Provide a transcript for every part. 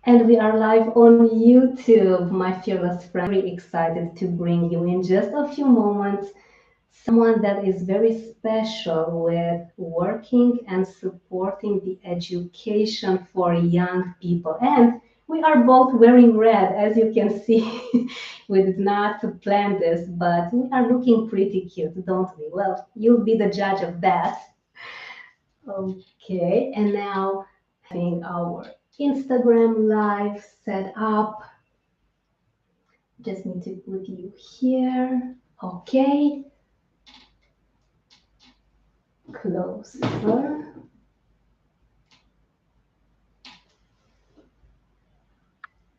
And we are live on YouTube, my fearless friend. Very excited to bring you in just a few moments someone that is very special with working and supporting the education for young people. And we are both wearing red, as you can see. We did not plan this, but we are looking pretty cute, don't we? Well, you'll be the judge of that. Okay, and now having our Instagram live set up. Just need to put you here. Okay, closer.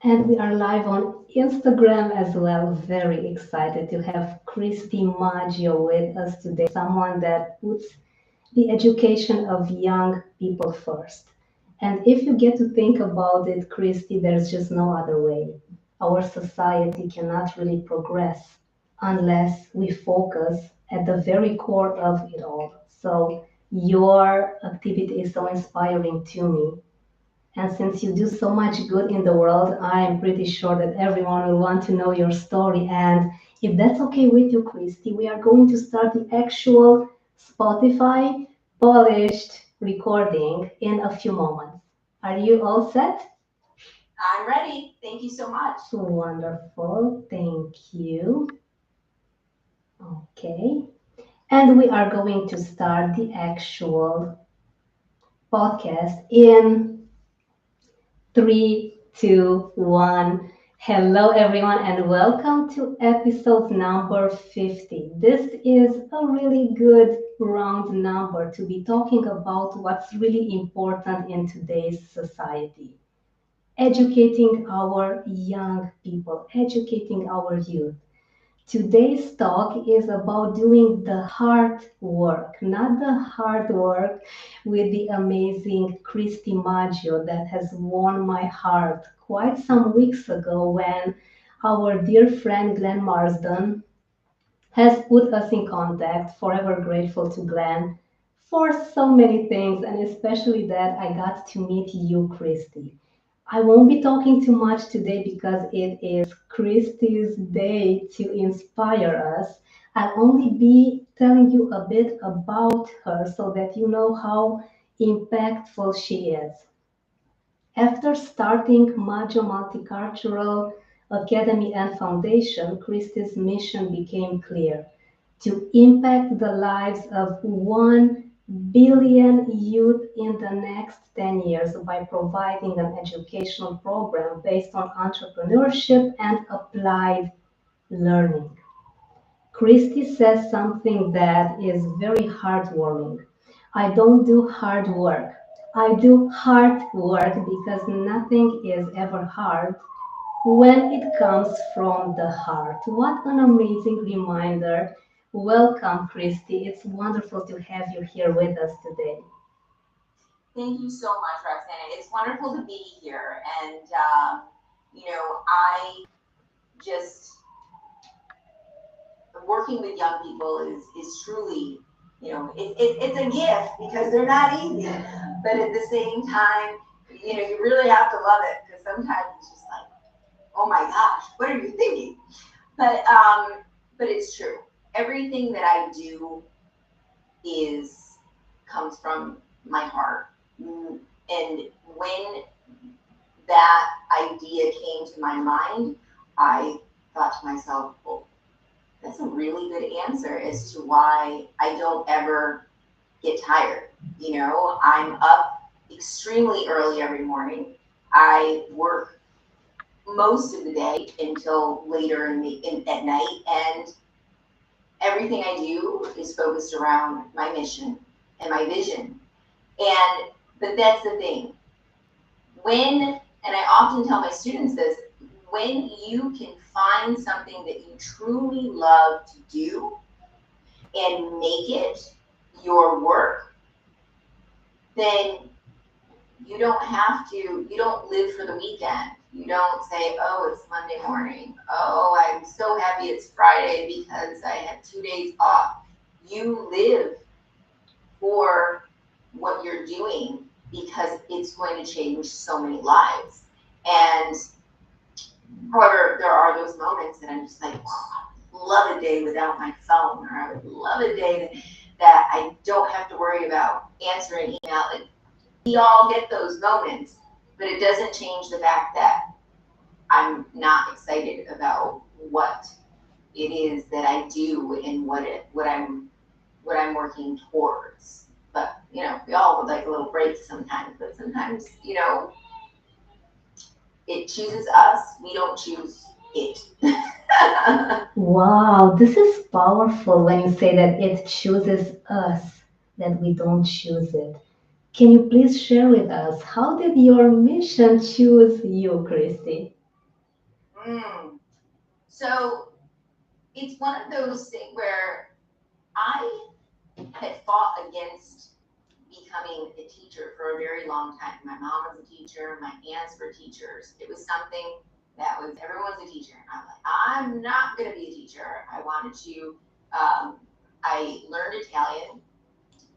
And we are live on Instagram as well. Very excited to have Kristi Maggio with us today, someone that puts the education of young people first. And if you get to think about it, Kristi, there's just no other way. Our society cannot really progress unless we focus at the very core of it all. So your activity is so inspiring to me. And since you do so much good in the world, I am pretty sure that everyone will want to know your story. And if that's okay with you, Christy, we are going to start the actual Spotify polished recording in a few moments. Are you all set? I'm ready. Thank you so much. Wonderful. Thank you. Okay. And we are going to start the actual podcast in three, two, one. Hello, everyone, and welcome to episode number 50. This is a really good round number to be talking about what's really important in today's society. Educating our young people, educating our youth. Today's talk is about doing the hard work, not the hard work with the amazing Kristi Maggio that has won my heart quite some weeks ago when our dear friend Glenn Marsden has put us in contact. Forever grateful to Glenn for so many things, and especially that I got to meet you, Kristi. I won't be talking too much today because it is Kristi's day to inspire us. I'll only be telling you a bit about her so that you know how impactful she is. After starting Maggio Multicultural Academy and Foundation, Kristi's mission became clear to impact the lives of 1 billion youth in the next 10 years by providing an educational program based on entrepreneurship and applied learning. Kristi says something that is very heartwarming. I don't do hard work. I do hard work because nothing is ever hard when it comes from the heart. What an amazing reminder. Welcome, Kristi. It's wonderful to have you here with us today. Thank you so much, Roxana. It's wonderful to be here. And, I just, working with young people is truly, it's a gift because they're not easy. But at the same time, you really have to love it because sometimes it's just like, oh my gosh, what are you thinking? But, um, but it's true. Everything that I do is comes from my heart. And when that idea came to my mind, I thought to myself, well, that's a really good answer as to why I don't ever get tired. I'm up extremely early every morning. I work most of the day until later at night, and everything I do is focused around my mission and my vision. But that's the thing. And I often tell my students this, when you can find something that you truly love to do and make it your work, then you don't live for the weekend. You don't say, oh, it's Monday morning. Oh, I'm so happy it's Friday because I had 2 days off. You live for what you're doing because it's going to change so many lives. And however, there are those moments that I'm just like, oh, I would love a day without my phone, or I would love a day that I don't have to worry about answering email. And we all get those moments, but it doesn't change the fact that I'm not excited about what it is that I do and what I'm working towards. But we all would like a little break sometimes. But sometimes it chooses us. We don't choose it. Wow, this is powerful when you say that it chooses us, that we don't choose it. Can you please share with us how did your mission choose you, Kristi? Mm. So it's one of those things where I had fought against becoming a teacher for a very long time. My mom was a teacher, my aunts were teachers. It was something that was everyone's a teacher. I'm like, I'm not going to be a teacher. I wanted to. I learned Italian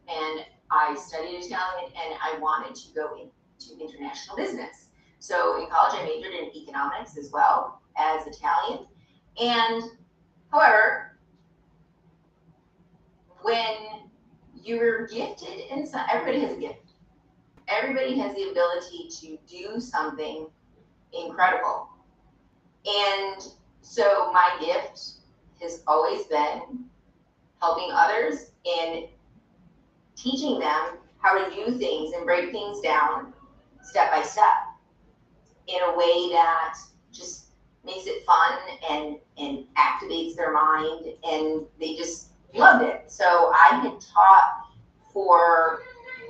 and I studied Italian and I wanted to go into international business. So in college, I majored in economics as well as Italian. And however, when you're gifted in some, everybody has a gift. Everybody has the ability to do something incredible. And so my gift has always been helping others and teaching them how to do things and break things down step by step in a way that just makes it fun and activates their mind, and they just loved it. So I had taught for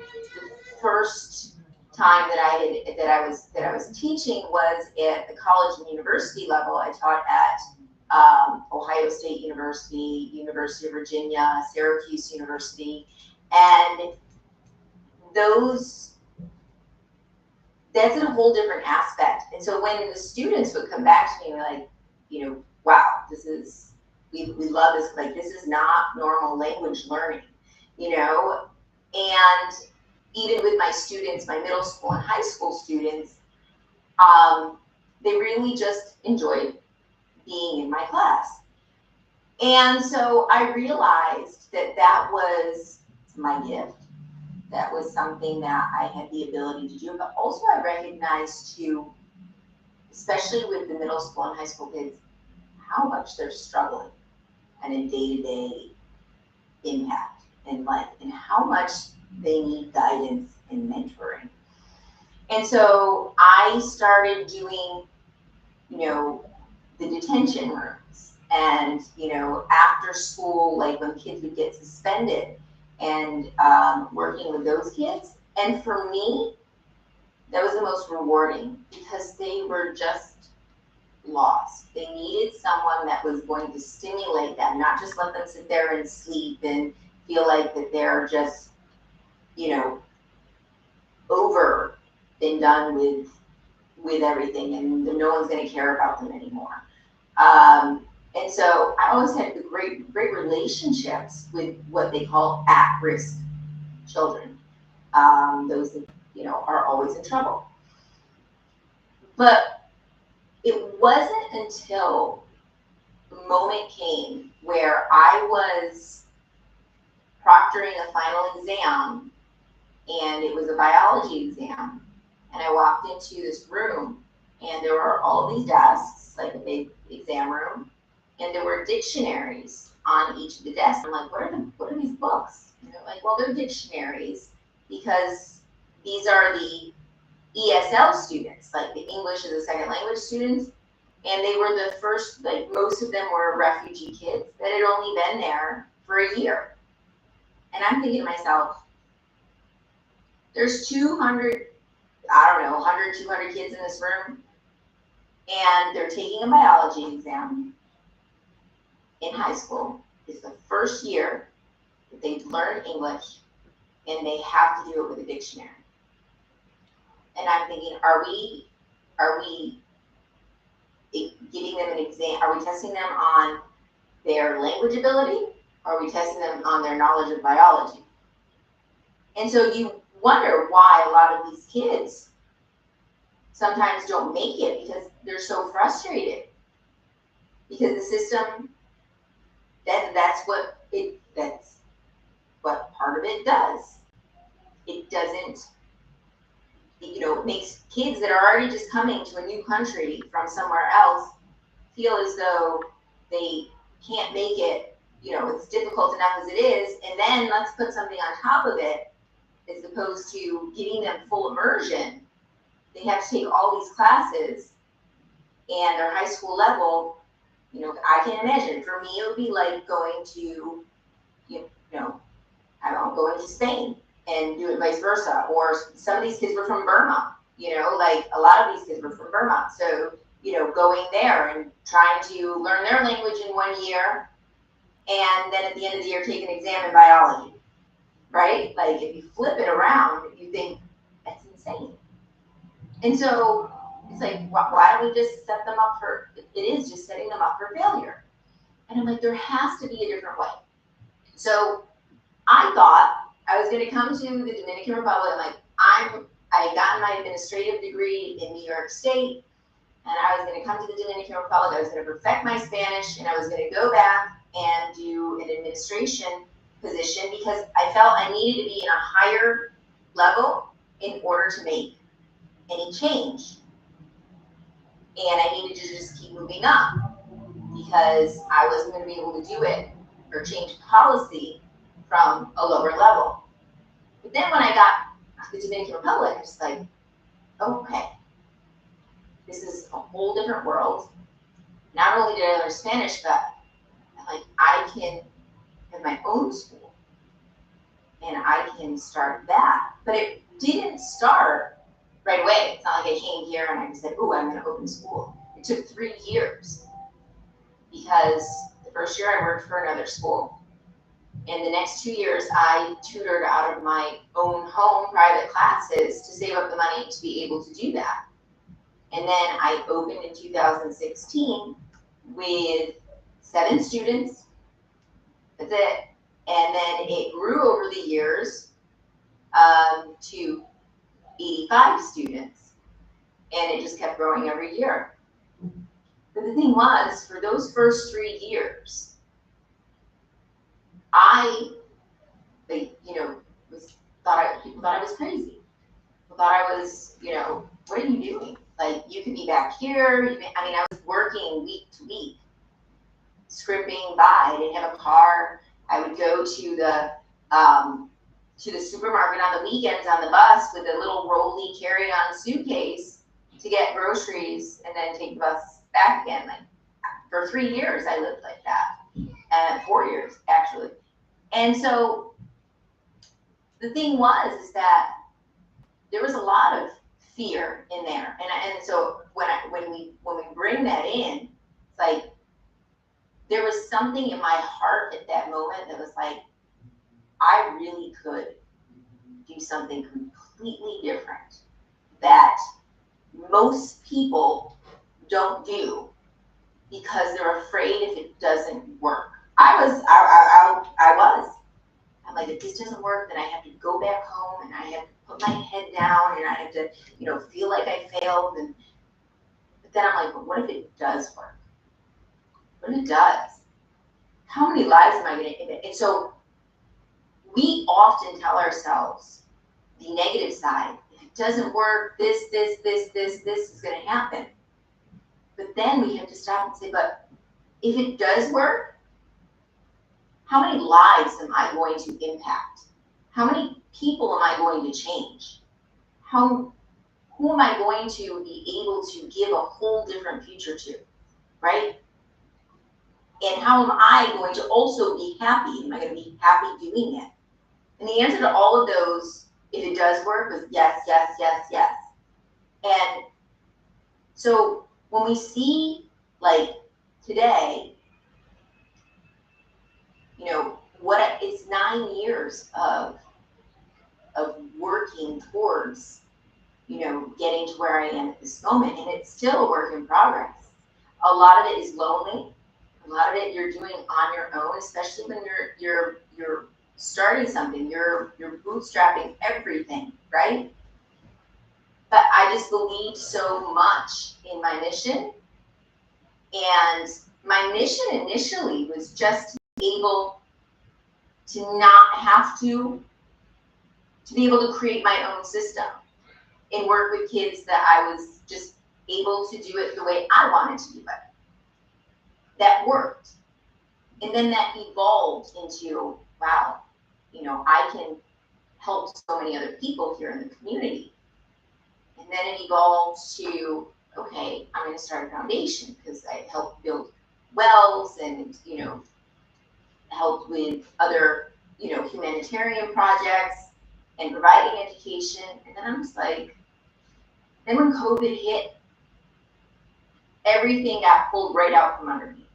the first time that I was teaching was at the college and university level. I taught at Ohio State University, University of Virginia, Syracuse University, and those that's a whole different aspect. And so when the students would come back to me like, wow, we love this, like this is not normal language learning, and even with my students, my middle school and high school students, they really just enjoyed being in my class. And so I realized that that was my gift. That was something that I had the ability to do. But also I recognized too, especially with the middle school and high school kids, how much they're struggling and a day-to-day impact in life and how much they need guidance and mentoring. And so I started doing, the detention rooms and, after school, like when kids would get suspended and working with those kids. And for me, that was the most rewarding because they were just lost. They needed someone that was going to stimulate them, not just let them sit there and sleep and feel like that they're just, over and done with everything and no one's going to care about them anymore. And so I always had great relationships with what they call at-risk children, those that are always in trouble. But it wasn't until the moment came where I was proctoring a final exam, and it was a biology exam, and I walked into this room, and there were all these desks, like a big exam room, and there were dictionaries on each of the desks. I'm like, what are these books? And they're like, well, they're dictionaries because these are the ESL students, like the English as a second language students. And they were the first, like most of them were refugee kids that had only been there for a year. And I'm thinking to myself, there's 200, I don't know, 100, 200 kids in this room, and they're taking a biology exam in high school. It's the first year that they've learned English, and they have to do it with a dictionary. And I'm thinking, are we giving them an exam? Are we testing them on their language ability? Or are we testing them on their knowledge of biology? And so you wonder why a lot of these kids sometimes don't make it because they're so frustrated. Because the system, that's what part of it does. It doesn't, it makes kids that are already just coming to a new country from somewhere else feel as though they can't make it. It's difficult enough as it is, and then let's put something on top of it, as opposed to giving them full immersion. They have to take all these classes, and their high school level, I can imagine, for me, it would be like going to, I don't know, going to Spain and doing vice versa. Or some of these kids were from Burma, like a lot of these kids were from Burma. So, going there and trying to learn their language in 1 year, and then at the end of the year, take an exam in biology, right? Like, if you flip it around, you think, that's insane. And so it's like, why don't we just set them up for, it is just setting them up for failure. And I'm like, there has to be a different way. So I thought I was going to come to the Dominican Republic. I'm like, I had gotten my administrative degree in New York State, and I was going to come to the Dominican Republic. I was going to perfect my Spanish, and I was going to go back and do an administration position because I felt I needed to be in a higher level in order to make any change. And I needed to just keep moving up because I wasn't going to be able to do it or change policy from a lower level. But then when I got to the Dominican Republic, I was like, okay, this is a whole different world. Not only did I learn Spanish, but I can have my own school and I can start that. But it didn't start right away. It's not like I came here and I just said, oh, I'm going to open school. It took 3 years because the first year I worked for another school. And the next 2 years, I tutored out of my own home private classes to save up the money to be able to do that. And then I opened in 2016 with 7 students. That's it. And then it grew over the years to 85 students. And it just kept growing every year. But the thing was, for those first 3 years, people thought I was crazy. People thought I was, what are you doing? Like, you could be back here. I was working week to week, scrimping by. I didn't have a car. I would go to the supermarket on the weekends on the bus with a little rolly carry-on suitcase to get groceries and then take the bus back again. Like, for 3 years, I lived like that. 4 years, actually. And so the thing is that there was a lot of fear in there. And so when we bring that in, it's like there was something in my heart at that moment that was like, I really could do something completely different that most people don't do because they're afraid if it doesn't work. I was. I'm like, if this doesn't work, then I have to go back home and I have to put my head down and I have to, feel like I failed. But then I'm like, but what if it does work? What if it does? How many lives am I going to impact? And so we often tell ourselves the negative side. If it doesn't work, this is going to happen. But then we have to stop and say, but if it does work, how many lives am I going to impact? How many people am I going to change? Who am I going to be able to give a whole different future to, right? And how am I going to also be happy? Am I going to be happy doing it? And the answer to all of those, if it does work, was yes, yes, yes, yes. And so when we see, like, today, it's 9 years of working towards, getting to where I am at this moment, and it's still a work in progress. A lot of it is lonely. A lot of it you're doing on your own, especially when you're starting something. You're bootstrapping everything, right? but I just believed so much in my mission. And my mission initially was just to be able to not have to be able to create my own system and work with kids that I was just able to do it the way I wanted to do it. That worked. And then that evolved into, wow, I can help so many other people here in the community. And then it evolved to, okay, I'm going to start a foundation because I helped build wells and, helped with other, humanitarian projects and providing education. And then I'm just like, then when COVID hit, everything got pulled right out from under me.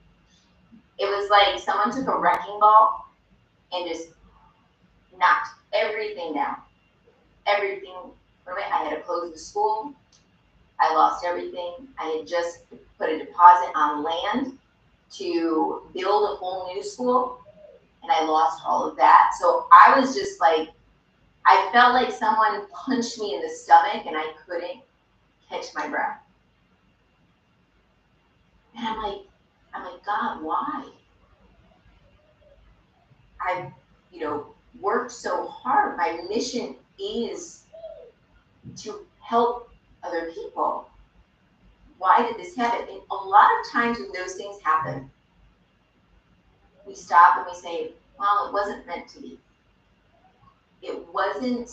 It was like someone took a wrecking ball and just knocked everything down. Everything from it. I had to close the school. I lost everything. I had just put a deposit on land to build a whole new school, and I lost all of that. So I was just like, I felt like someone punched me in the stomach and I couldn't catch my breath. And I'm like, God, why? I've, worked so hard. My mission is to help other people. Why did this happen? And a lot of times when those things happen, we stop and we say, well, it wasn't meant to be. It wasn't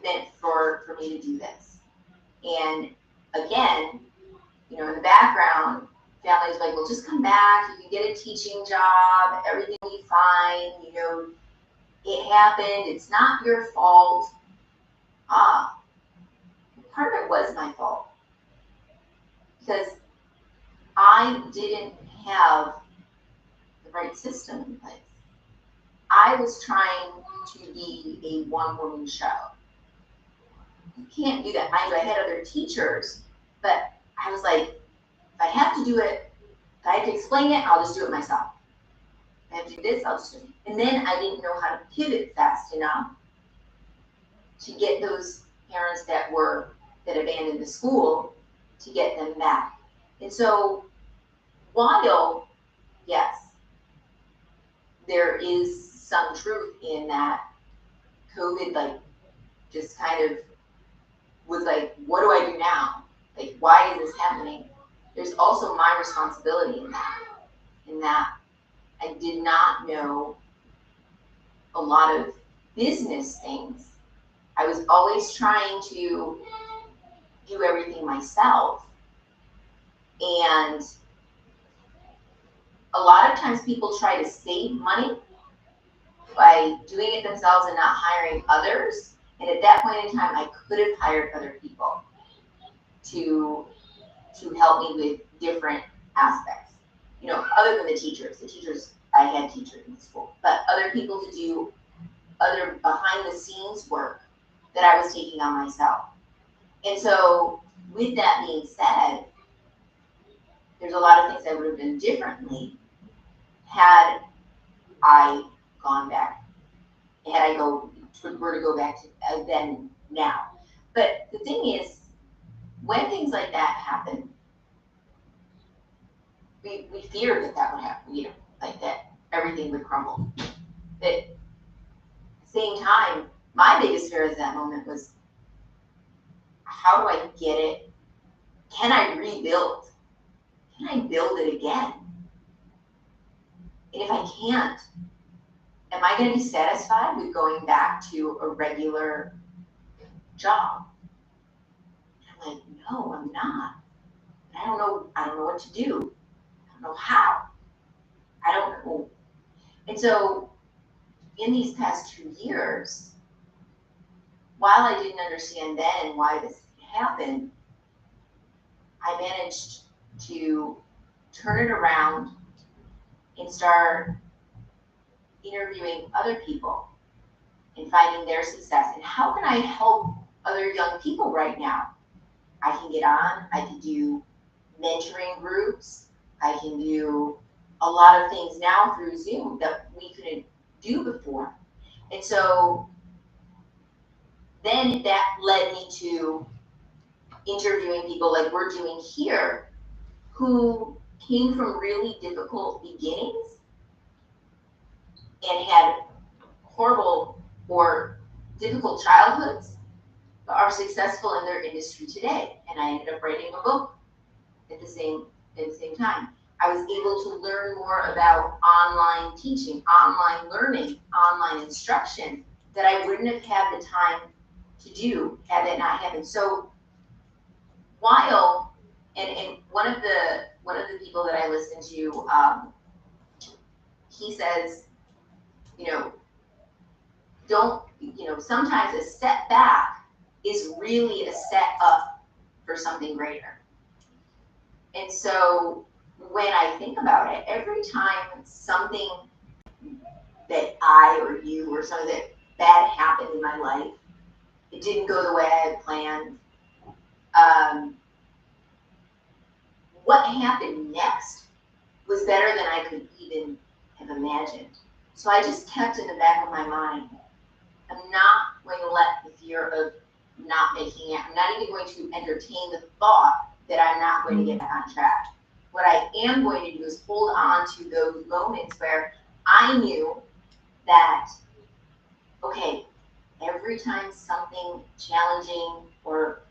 meant for me to do this. And again, in the background, families like, well, just come back. You can get a teaching job. Everything will be fine. It happened. It's not your fault. Part of it was my fault because I didn't have the right system in place. I was trying to be a one-woman show. You can't do that. I had other teachers, but I was like, if I have to do it, if I have to explain it, I'll just do it myself. If I have to do this, I'll just do it. And then I didn't know how to pivot fast enough to get those parents that abandoned the school, to get them back. And so while, yes, there is some truth in that, COVID just kind of was like, what do I do now? Why is this happening? There's also my responsibility in that I did not know a lot of business things. I was always trying to do everything myself. And a lot of times people try to save money by doing it themselves and not hiring others. And at that point in time, I could have hired other people to help me with different aspects. Other than the teachers. The teachers, I had teachers in the school, but other people to do other behind the scenes work that I was taking on myself. And so with that being said, there's a lot of things I would have done differently had I gone back, had I were to go back to then now. But the thing is, when things like that happen, we feared that would happen, like that everything would crumble. But at the same time, my biggest fear at that moment was, how do I get it? Can I rebuild? Can I build it again? And if I can't, am I going to be satisfied with going back to a regular job? And I'm like, no, I'm not. I don't know what to do. I don't know how. I don't know. And so in these past 2 years, while I didn't understand then why this happened, I managed to turn it around and start interviewing other people and finding their success. And how can I help other young people right now? I can get on, I can do mentoring groups, I can do a lot of things now through Zoom that we couldn't do before. And so then that led me to interviewing people like we're doing here who came from really difficult beginnings and had horrible or difficult childhoods, but are successful in their industry today. And I ended up writing a book at the same time. I was able to learn more about online teaching, online learning, online instruction that I wouldn't have had the time to do had that not happened. So while and one of the people that I listen to, he says, you know, don't, sometimes a step back is really a step up for something greater. And so when I think about it, every time something that I or you or something that bad happened in my life, it didn't go the way I had planned. What happened next was better than I could even have imagined. So I just kept in the back of my mind, I'm not going to let the fear of not making it, I'm not even going to entertain the thought that I'm not going to get back on track. What I am going to do is hold on to those moments where I knew that, okay, every time something challenging or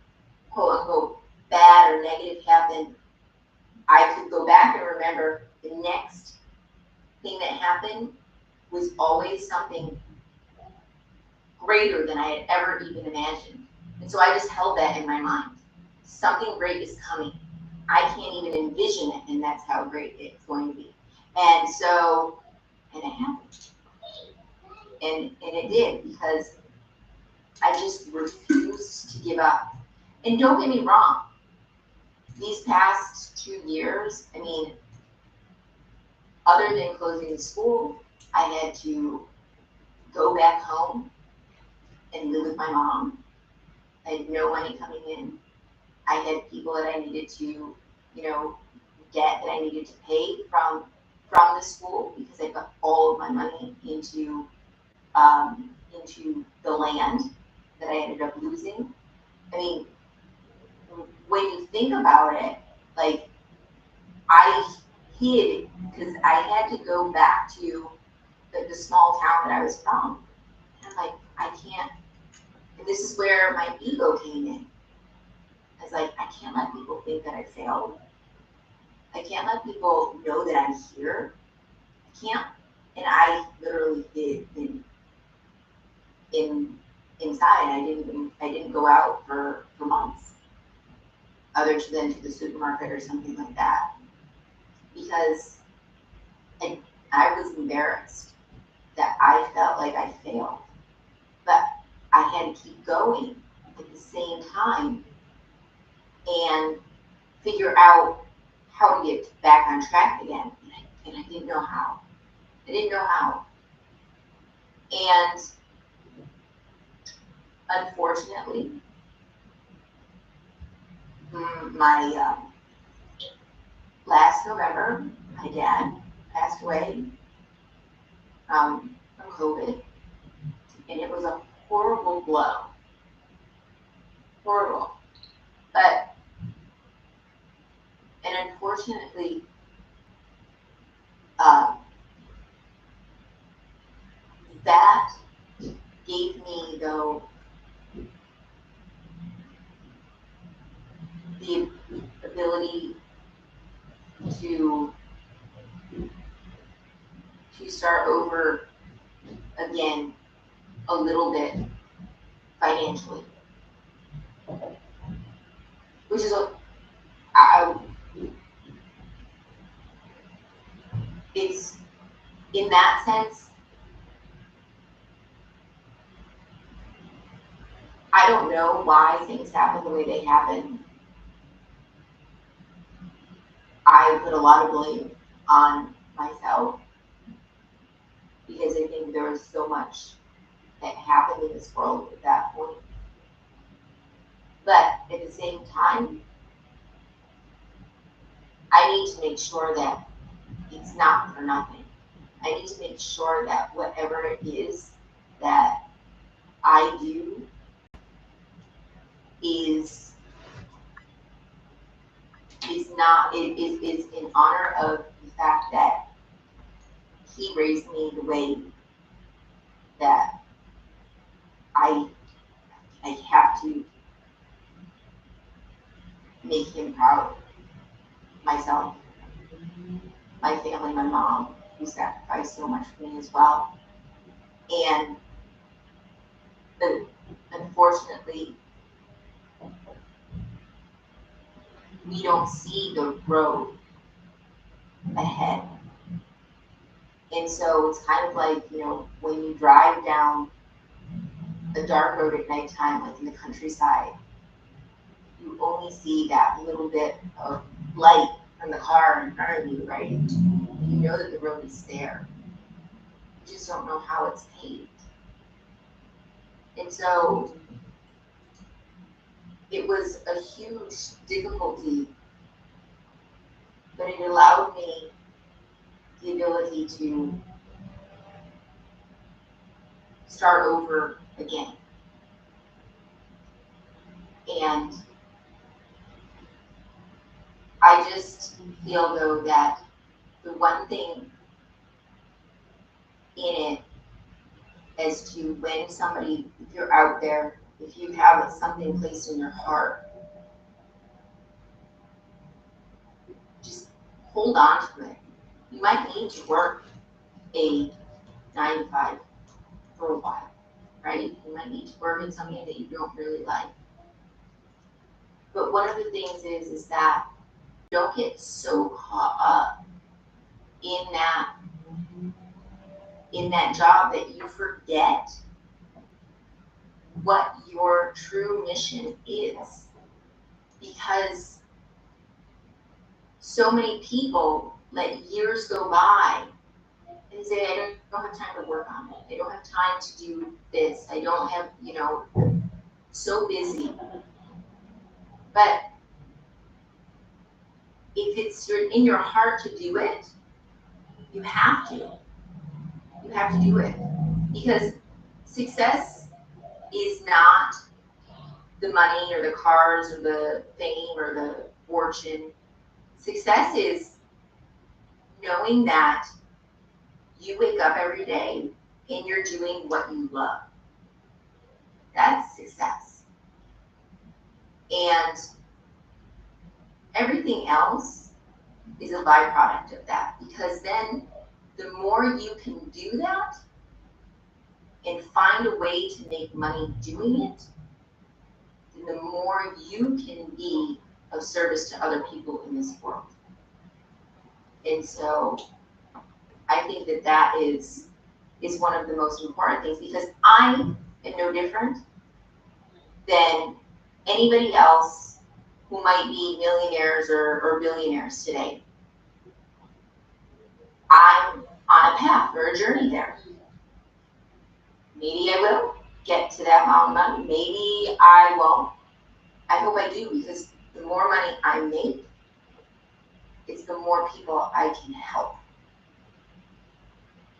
quote unquote bad or negative happened, I could go back and remember the next thing that happened was always something greater than I had ever even imagined. And so I just held that in my mind. Something great is coming. I can't even envision it, and that's how great it's going to be. And so, and it happened. And it did, because I just refused to give up. And don't get me wrong, these past 2 years, I mean, other than closing the school, I had to go back home and live with my mom. I had no money coming in. I had people that I needed to, debt that I needed to pay from the school, because I put all of my money into the land that I ended up losing. I mean, when you think about it, like, I hid because I had to go back to the small town that I was from. And I'm like, I can't, and this is where my ego came in. I was like, I can't let people think that I failed. I can't let people know that I'm here. I can't. And I literally hid inside. I didn't go out for months, other than to the supermarket or something like that, because I was embarrassed that I felt like I failed. But I had to keep going at the same time and figure out how to get back on track again. And I didn't know how. And unfortunately, my last November, my dad passed away from COVID, and it was a horrible blow. Horrible. But, and unfortunately, that gave me, though, the ability to start over again a little bit financially, which is it's in that sense, I don't know why things happen the way they happen. I put a lot of blame on myself, because I think there was so much that happened in this world at that point. But at the same time, I need to make sure that it's not for nothing. I need to make sure that whatever it is that I do is not is in honor of the fact that he raised me the way that I have to make him proud. Myself, my family, my mom, who sacrificed so much for me as well. And but unfortunately, we don't see the road ahead. And so it's kind of like, when you drive down a dark road at nighttime, like in the countryside, you only see that little bit of light from the car in front of you, right? You know that the road is there. You just don't know how it's paved. And so it was a huge difficulty, but it allowed me the ability to start over again. And I just feel, though, that the one thing in it as to when somebody, if you're out there, if you have something placed in your heart, just hold on to it. You might need to work a 9 to 5 for a while, right? You might need to work in something that you don't really like. But one of the things is that don't get so caught up in that job that you forget what your true mission is. Because so many people let years go by and say, I don't have time to work on it. I don't have time to do this. I don't have, so busy. But if it's in your heart to do it, you have to. You have to do it. Because success is not the money or the cars or the fame or the fortune. Success is knowing that you wake up every day and you're doing what you love. That's success. And everything else is a byproduct of that, because then the more you can do that and find a way to make money doing it, then the more you can be of service to other people in this world. And so I think that is one of the most important things, because I am no different than anybody else who might be millionaires or billionaires today. I'm on a path or a journey there. Maybe I will get to that amount of money. Maybe I won't. I hope I do, because the more money I make, it's the more people I can help.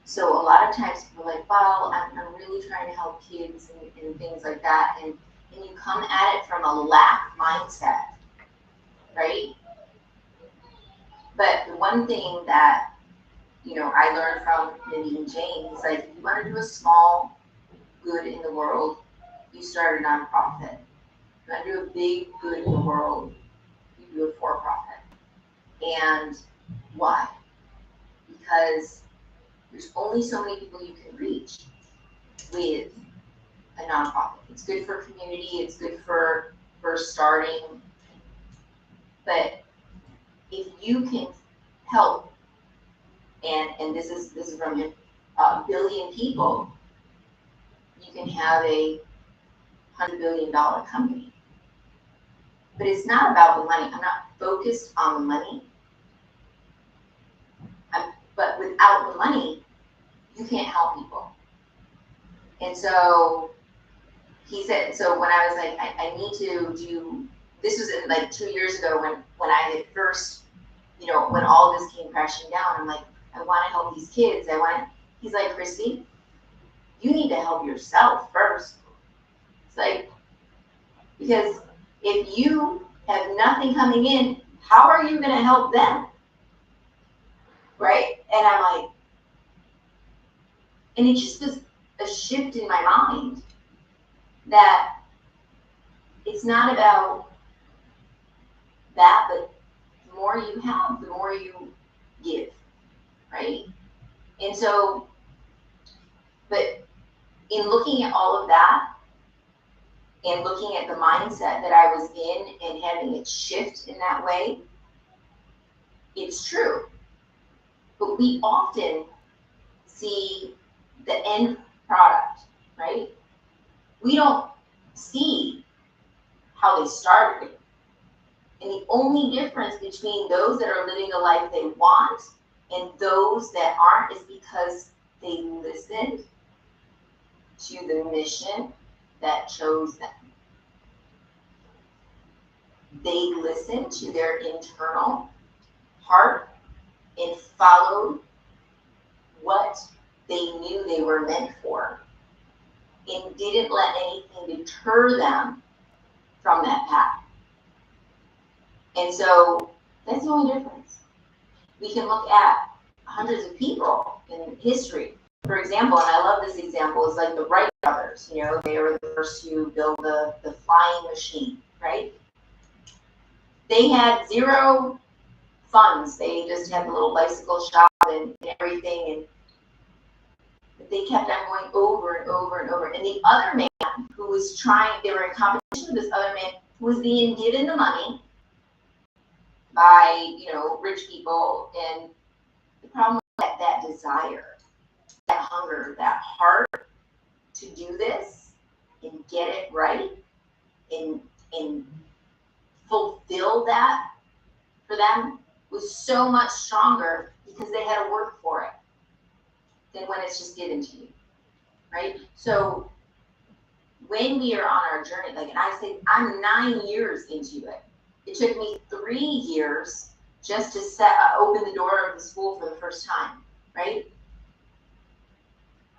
So a lot of times people are like, well, I'm really trying to help kids and things like that. And you come at it from a lack mindset, right? But the one thing that, I learned from Mindy and Jane is, like, if you want to do a small good in the world, you start a nonprofit. If you want to do a big good in the world, you do a for-profit. And why? Because there's only so many people you can reach with a nonprofit. It's good for community, it's good for starting. But if you can help, and this is from a billion people, you can have a $100 billion company. But it's not about the money. I'm not focused on the money. But without the money, you can't help people. And so he said, so when I was like, I need to do, this was like 2 years ago when I had first, when all of this came crashing down, I'm like, I want to help these kids. He's like, Kristi, you need to help yourself first. It's like, because If you have nothing coming in, how are you going to help them? Right? And I'm like, and it just was a shift in my mind that it's not about that, but the more you have, the more you give, right? And so, but in looking at all of that and looking at the mindset that I was in and having it shift in that way, it's true. But we often see the end product, right? We don't see how they started. And the only difference between those that are living the life they want and those that aren't is because they listened to the mission that chose them. They listened to their internal heart and followed what they knew they were meant for and didn't let anything deter them from that path. And so that's the only difference. We can look at hundreds of people in history. For example, and I love this example, is like the Wright brothers. You know, they were the first to build the flying machine, right? They had zero funds. They just had the little bicycle shop and everything, and they kept on going over and over and over. And the other man who was trying, they were in competition with this other man who was being given the money by, you know, rich people. And the problem was that desire, that hunger, that heart to do this and get it right and fulfill that for them was so much stronger because they had to work for it than when it's just given to you, right? So when we are on our journey, like, and I say I'm 9 years into it. It took me 3 years just to open the door of the school for the first time, right?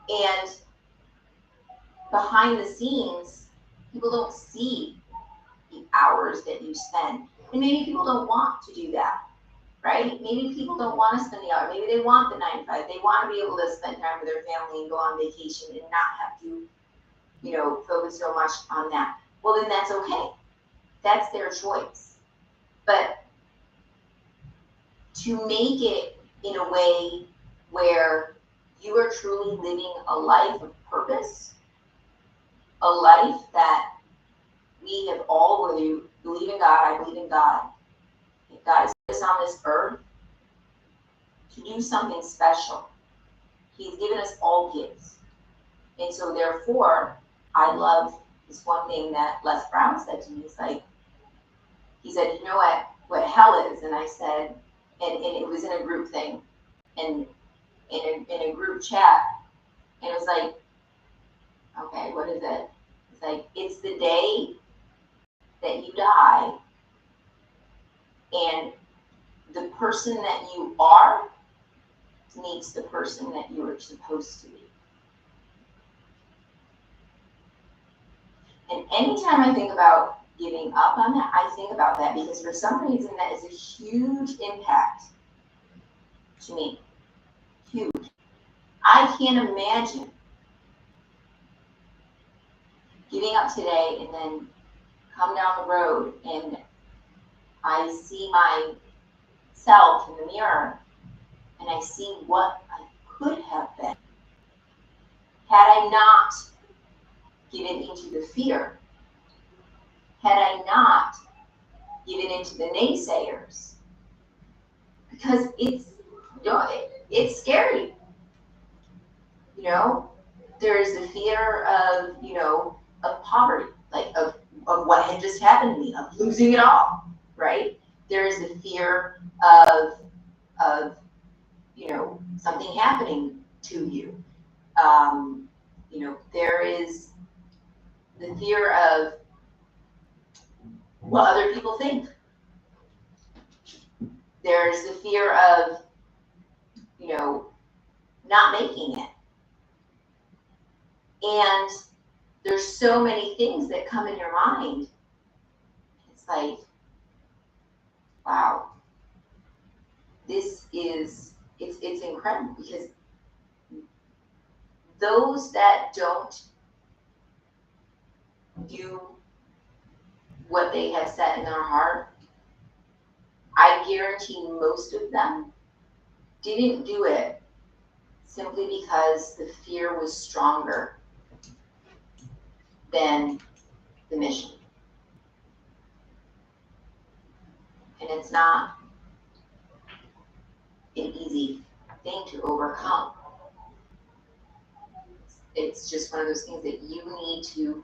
And behind the scenes, people don't see the hours that you spend. And maybe people don't want to do that, right? Maybe people don't want to spend the hour. Maybe they want the 9 to 5. They want to be able to spend time with their family and go on vacation and not have to, you know, focus so much on that. Well, then that's okay. That's their choice. But to make it in a way where you are truly living a life of purpose, a life that we have all, whether you believe in God, I believe in God, if God has put us on this earth to do something special. He's given us all gifts. And so therefore, I love this one thing that Les Brown said to me. He's like, he said, you know what hell is? And I said, and it was in a group thing, and in a group chat, and it was like, okay, what is it? It's like, it's the day that you die and the person that you are meets the person that you were supposed to be. And anytime I think about giving up on that, I think about that because for some reason that is a huge impact to me. Huge. I can't imagine giving up today and then come down the road and I see myself in the mirror and I see what I could have been had I not given into the fear, had I not given into the naysayers, because it's scary. You know, there's the fear of, you know, of poverty, like of what had just happened to me, of losing it all, right? There's the fear of you know, something happening to you. You know, there is the fear of what other people think. There's the fear of, you know, not making it. And there's so many things that come in your mind. it's like, wow, this is, it's incredible, because those that don't do what they have set in their heart, I guarantee most of them didn't do it simply because the fear was stronger than the mission. And it's not an easy thing to overcome. It's just one of those things that you need to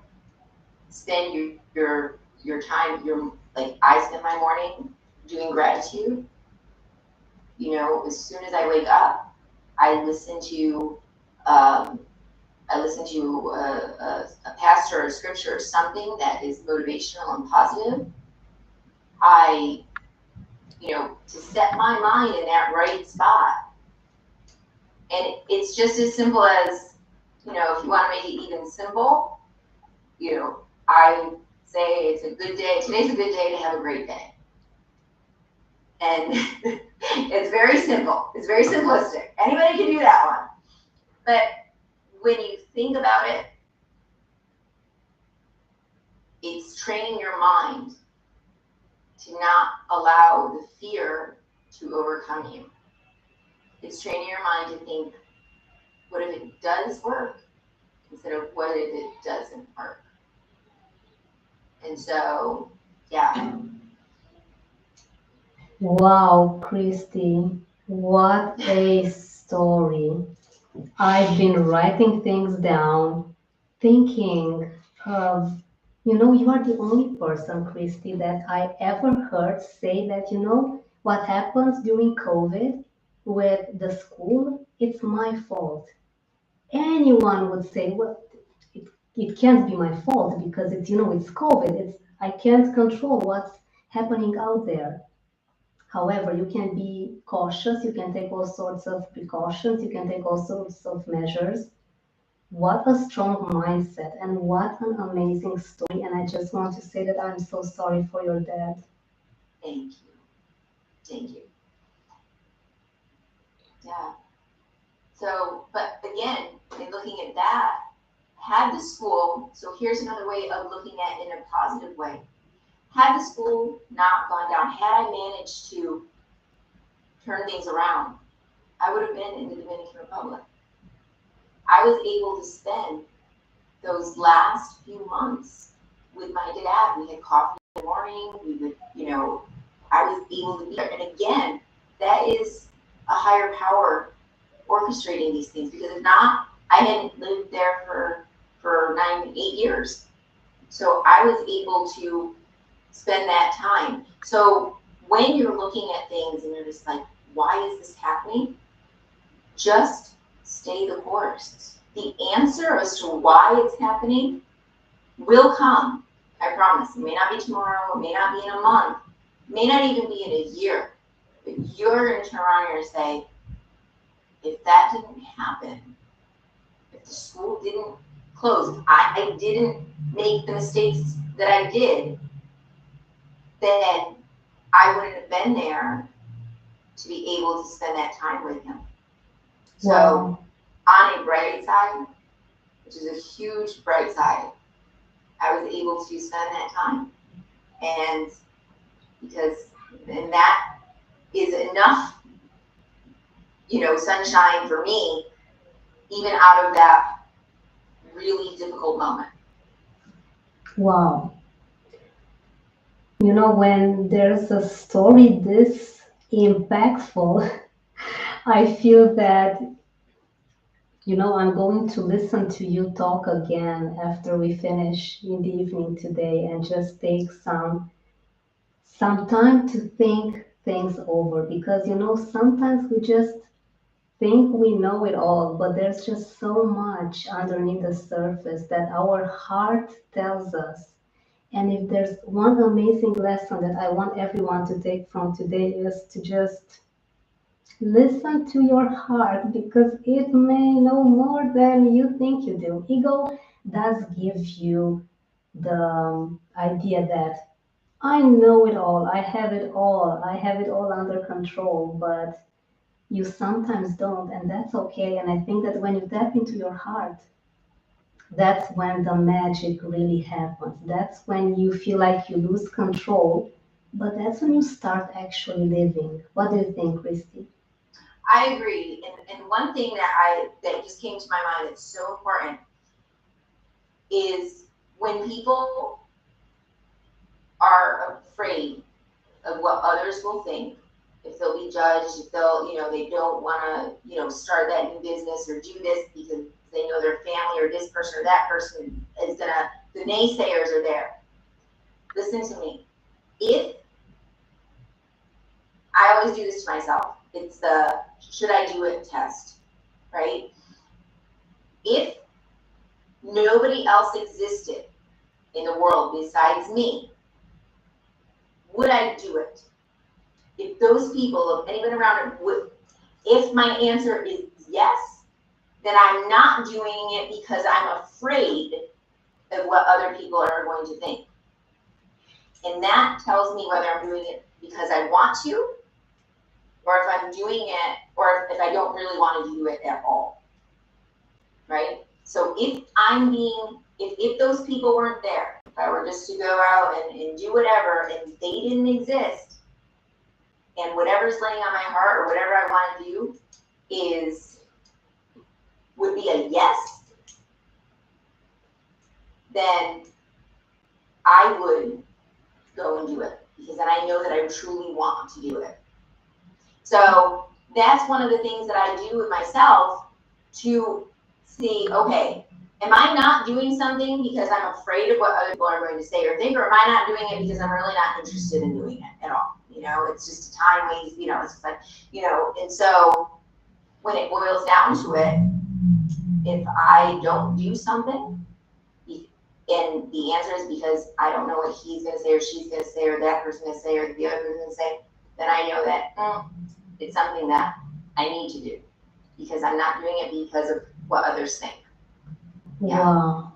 spend your time, like I spend my morning doing gratitude. You know, as soon as I wake up, I listen to a pastor or a scripture or something that is motivational and positive. I, to set my mind in that right spot. And it's just as simple as, if you want to make it even simple, I say it's a good day. Today's a good day to have a great day. And it's very simple. It's very simplistic. Anybody can do that one. But when you think about it, it's training your mind to not allow the fear to overcome you. It's training your mind to think, what if it does work? Instead of what if it doesn't work? And so, yeah. Wow, Kristi, what a story. I've been writing things down, thinking of, you are the only person, Kristi, that I ever heard say that, what happens during COVID with the school, it's my fault. Anyone would say, well, it can't be my fault because it's COVID. I can't control what's happening out there. However, you can be cautious, you can take all sorts of precautions, you can take all sorts of measures. What a strong mindset and what an amazing story. And I just want to say that I'm so sorry for your dad. Thank you. Thank you. Yeah. So, but again, in looking at that, had the school, so here's another way of looking at it in a positive way. Had the school not gone down, had I managed to turn things around, I would have been in the Dominican Republic. I was able to spend those last few months with my dad. We had coffee in the morning. We would, I was able to be there. And again, that is a higher power orchestrating these things, because if not, I hadn't lived there for 8 years. So I was able to spend that time. So when you're looking at things and you're just like, why is this happening? Just stay the course. The answer as to why it's happening will come. I promise. It may not be tomorrow. It may not be in a month. It may not even be in a year. But you're going to turn around here and say, if that didn't happen, if the school didn't close, I didn't make the mistakes that I did, then I wouldn't have been there to be able to spend that time with him. So Wow. On a bright side, which is a huge bright side, I was able to spend that time. And that is enough, sunshine for me, even out of that really difficult moment. Wow. When there's a story this impactful, I feel that, I'm going to listen to you talk again after we finish in the evening today and just take some time to think things over, because sometimes we just think we know it all, but there's just so much underneath the surface that our heart tells us. And if there's one amazing lesson that I want everyone to take from today, is to just listen to your heart, because it may know more than you think you do. Ego does give you the idea that I know it all. I have it all. I have it all under control, but you sometimes don't, and that's okay. And I think that when you tap into your heart, that's when the magic really happens. That's when you feel like you lose control, but that's when you start actually living. What do you think, Christy? I agree. And one thing that just came to my mind that's so important is when people are afraid of what others will think, if they'll be judged, if they don't want to, start that new business or do this because they know their family or this person or that person is gonna, the naysayers are there. Listen to me. If I always do this to myself, it's the should I do it test, right? If nobody else existed in the world besides me, would I do it? If those people, if anyone around it would, if my answer is yes, then I'm not doing it because I'm afraid of what other people are going to think. And that tells me whether I'm doing it because I want to, or if I'm doing it, or if I don't really want to do it at all, right? So if those people weren't there, if I were just to go out and do whatever, and they didn't exist, and whatever's laying on my heart or whatever I want to do would be a yes, then I would go and do it because then I know that I truly want to do it. So that's one of the things that I do with myself to see, okay, am I not doing something because I'm afraid of what other people are going to say or think, or am I not doing it because I'm really not interested in doing it at all? It's just a time waste, it's just like, and so when it boils down to it, if I don't do something, and the answer is because I don't know what he's going to say or she's going to say or that person's going to say or the other person's going to say, then I know that it's something that I need to do because I'm not doing it because of what others think. Yeah. Wow.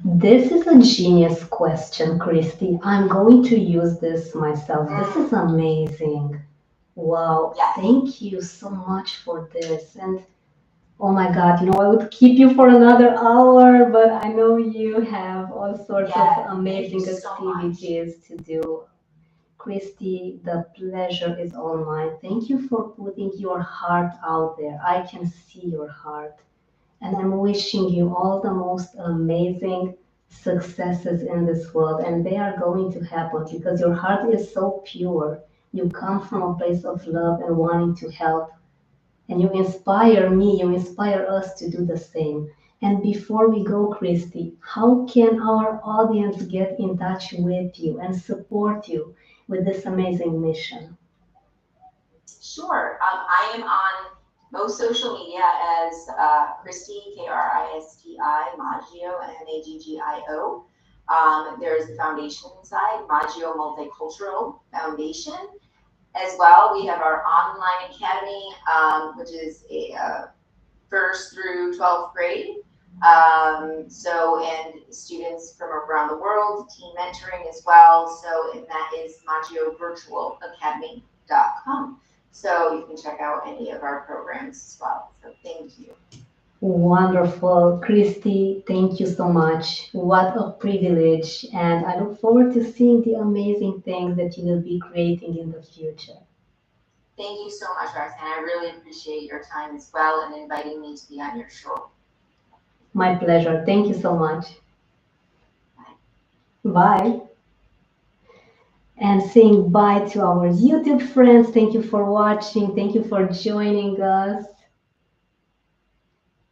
This is a genius question, Christy. I'm going to use this myself. This is amazing. Wow. Yes. Thank you so much for this. And oh my God, I would keep you for another hour, but I know you have all sorts of amazing activities to do. Christy, the pleasure is all mine. Thank you for putting your heart out there. I can see your heart. And I'm wishing you all the most amazing successes in this world. And they are going to happen because your heart is so pure. You come from a place of love and wanting to help. And you inspire me, you inspire us to do the same. And before we go, Christy, how can our audience get in touch with you and support you with this amazing mission? Sure. I am on most social media as Kristi, Kristi Maggio, Maggio. There's the foundation side, Maggio Multicultural Foundation. As well, we have our online academy, which is a first through 12th grade. And students from around the world, team mentoring as well. So, and that is MaggioVirtualAcademy.com. So you can check out any of our programs as well. So thank you. Wonderful. Christy, thank you so much. What a privilege. And I look forward to seeing the amazing things that you will be creating in the future. Thank you so much, Roxanne. I really appreciate your time as well and inviting me to be on your show. My pleasure. Thank you so much. Bye. Bye. And saying bye to our YouTube friends. Thank you for watching. Thank you for joining us.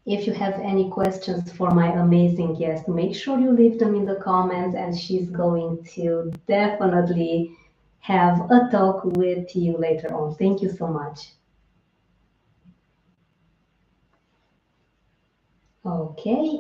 If you have any questions for my amazing guest, make sure you leave them in the comments and she's going to definitely have a talk with you later on. Thank you so much. Okay.